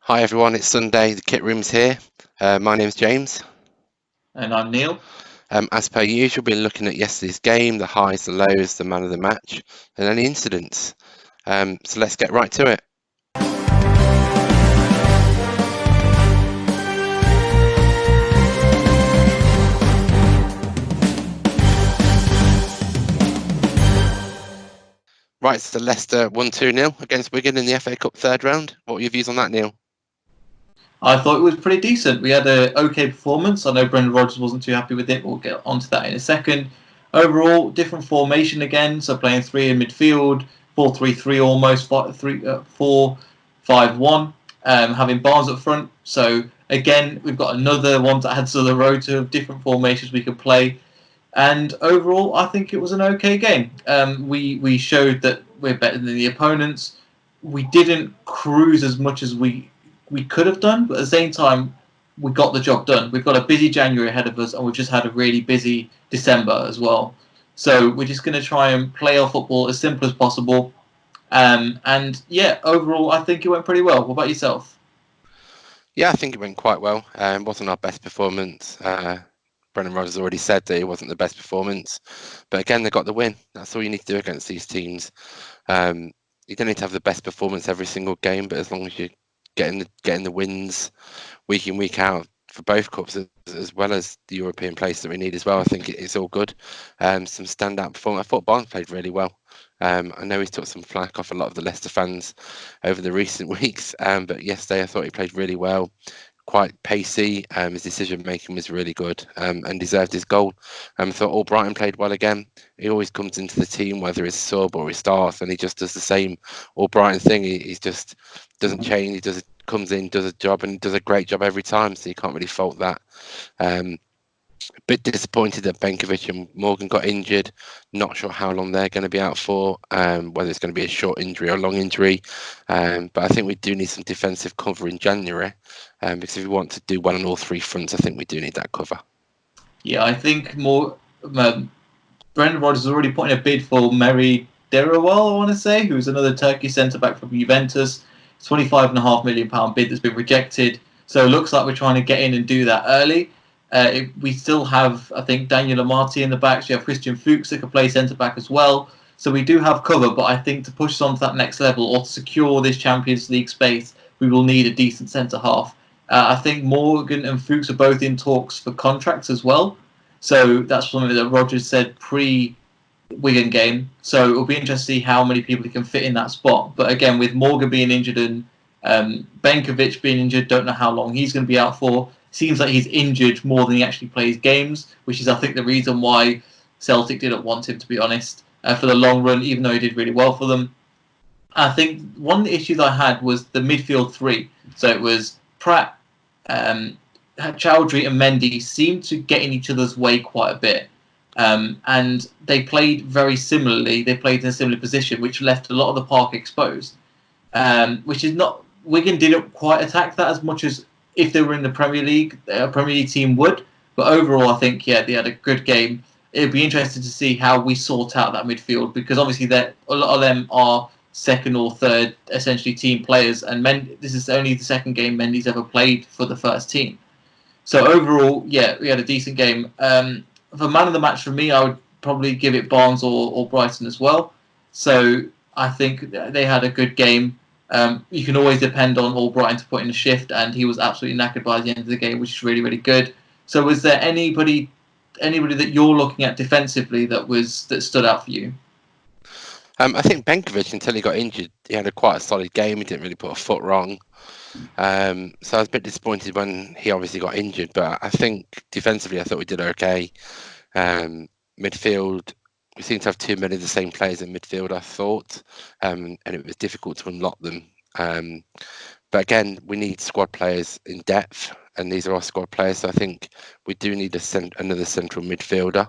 Hi everyone, it's Sunday. The kit room's here. My name's James. And I'm Neil. As per usual, we'll be looking at yesterday's game, the highs, the lows, the man of the match, and any incidents. So let's get right to it. Right, so Leicester won 2-0 against Wigan in the FA Cup third round. What were your views on that, Neil? I thought it was pretty decent. We had an okay performance. I know Brendan Rodgers wasn't too happy with it, but we'll get onto that in a second. Overall, different formation again. So playing three in midfield, 4-3-3 almost, 4-5-1, having Barnes up front. So again, we've got another one to add to the rotor of different formations we could play. And overall, I think it was an okay game. We showed that we're better than the opponents. We didn't cruise as much as we could have done, but at the same time, we got the job done. We've got a busy January ahead of us, and we've just had a really busy December as well. So we're just going to try and play our football as simple as possible. And yeah, overall, I think it went pretty well. What about yourself? Yeah, I think it went quite well. It wasn't our best performance. Brendan Rodgers already said that it wasn't the best performance, but again, they got the win. That's all you need to do against these teams. You don't need to have the best performance every single game, but as long as you're getting the wins week in, week out for both cups, as well as the European place that we need as well, I think it's all good. Some standout performance. I thought Barnes played really well. I know he's took some flack off a lot of the Leicester fans over the recent weeks, but yesterday I thought he played really well. Quite pacey. His decision making was really good, and deserved his goal. I thought Albrighton played well again. He always comes into the team, whether he's sub or he starts, and he just does the same Albrighton thing. He just doesn't change. He comes in, does a job, and does a great job every time. So you can't really fault that. A bit disappointed that Benkovic and Morgan got injured. Not sure how long they're going to be out for, whether it's going to be a short injury or a long injury. But I think we do need some defensive cover in January, because if we want to do well on all three fronts, I think we do need that cover. Yeah, I think more. Brendan Rodgers has already put in a bid for Meri Demiral, I want to say, who's another Turkish centre back from Juventus. £25.5 million bid that's been rejected. So it looks like we're trying to get in and do that early. We still have, I think, Daniel Amati in the back. So you have Christian Fuchs that can play centre back as well. So we do have cover, but I think to push us on to that next level or to secure this Champions League space, we will need a decent centre half. I think Morgan and Fuchs are both in talks for contracts as well. So that's something that Rodgers said pre-Wigan game. So it'll be interesting to see how many people he can fit in that spot. But again, with Morgan being injured and Benkovic being injured, don't know how long he's going to be out for. Seems like he's injured more than he actually plays games, which is, I think, the reason why Celtic didn't want him, to be honest, for the long run, even though he did really well for them. I think one of the issues I had was the midfield three. So it was Pratt, Chowdhury and Mendy seemed to get in each other's way quite a bit. And they played very similarly. They played in a similar position, which left a lot of the park exposed. Which is not... Wigan didn't quite attack that as much as if they were in the Premier League, a Premier League team would. But overall, I think, yeah, they had a good game. It'd be interesting to see how we sort out that midfield, because obviously a lot of them are second or third, essentially, team players. And this is only the second game Mendy's ever played for the first team. So overall, yeah, we had a decent game. For man of the match for me, I would probably give it Barnes or Brighton as well. So I think they had a good game. You can always depend on Albrighton to put in a shift, and he was absolutely knackered by the end of the game, which is really, really good. So was there anybody that you're looking at defensively that stood out for you? I think Benkovic, until he got injured, he had quite a solid game. He didn't really put a foot wrong. So I was a bit disappointed when he obviously got injured, but I think defensively I thought we did okay. Midfield, we seem to have too many of the same players in midfield, I thought, and it was difficult to unlock them. But again, we need squad players in depth, and these are our squad players. So I think we do need another central midfielder,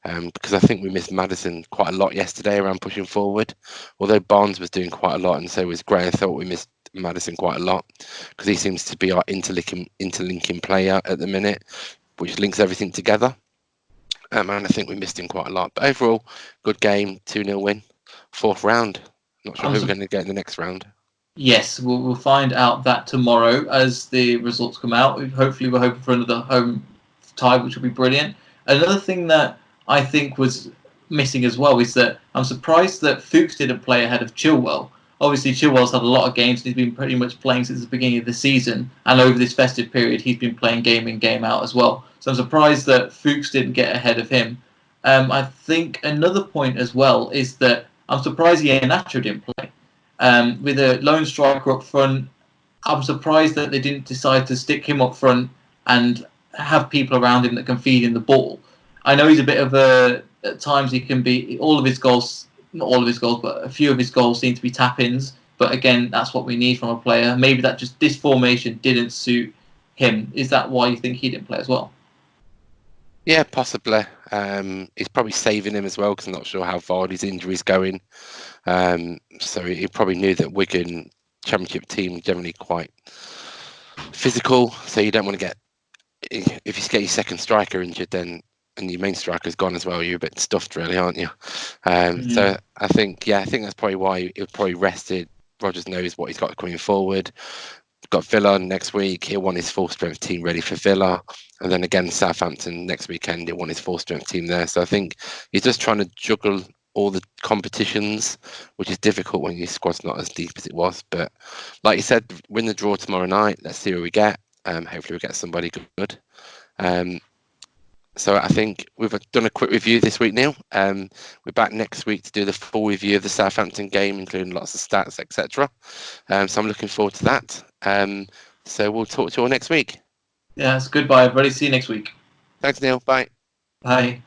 because I think we missed Maddison quite a lot yesterday around pushing forward. Although Barnes was doing quite a lot, and so was Gray, I thought we missed Maddison quite a lot, because he seems to be our interlinking player at the minute, which links everything together. And I think we missed him quite a lot. But overall, good game, 2-0 win, fourth round. Not sure who we're going to get in the next round. Yes, we'll find out that tomorrow as the results come out. Hopefully, we're hoping for another home tie, which will be brilliant. Another thing that I think was missing as well is that I'm surprised that Fuchs didn't play ahead of Chilwell. Obviously, Chilwell's had a lot of games and he's been pretty much playing since the beginning of the season. And over this festive period, he's been playing game in, game out as well. So I'm surprised that Fuchs didn't get ahead of him. I think another point as well is that I'm surprised Iheanacho didn't play. With a lone striker up front, I'm surprised that they didn't decide to stick him up front and have people around him that can feed him the ball. I know he's a bit of a. At times he can be. All of his goals, not all of his goals, but a few of his goals seem to be tap-ins. But again, that's what we need from a player. Maybe that just this formation didn't suit him. Is that why you think he didn't play as well? Yeah, possibly. He's probably saving him as well because I'm not sure how far his injury's going. So he probably knew that Wigan Championship team generally quite physical. So you don't want to get, if you get your second striker injured, then and your main striker's gone as well, you're a bit stuffed, really, aren't you? So I think that's probably why he probably rested. Rodgers knows what he's got coming forward. Got Villa next week. He'll want his full strength team ready for Villa, and then again Southampton next weekend. He'll want his full strength team there. So I think he's just trying to juggle all the competitions, which is difficult when your squad's not as deep as it was. But like you said, win the draw tomorrow night. Let's see what we get. Hopefully we get somebody good. So I think we've done a quick review this week, Neil. We're back next week to do the full review of the Southampton game, including lots of stats, etc. So I'm looking forward to that. So we'll talk to you all next week. Yeah, it's goodbye, everybody. See you next week. Thanks, Neil. Bye. Bye.